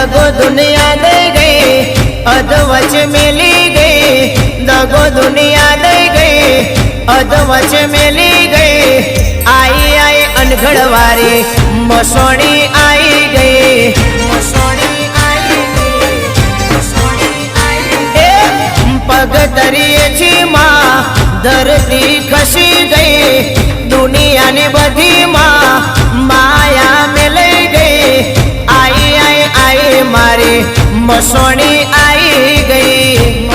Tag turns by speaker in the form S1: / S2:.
S1: दगो दुनिया दे गई अधवच मिली गई दगो दुनिया दे गई अधवच मिली गई आई आई अनघड़वारी मसोणी आई गई मसोणी आई गई पग तरिए छी मां धरती खसी गई दुनिया ने बधी मां माया में लई गई आई आई आई मारी मसोणी आई गई।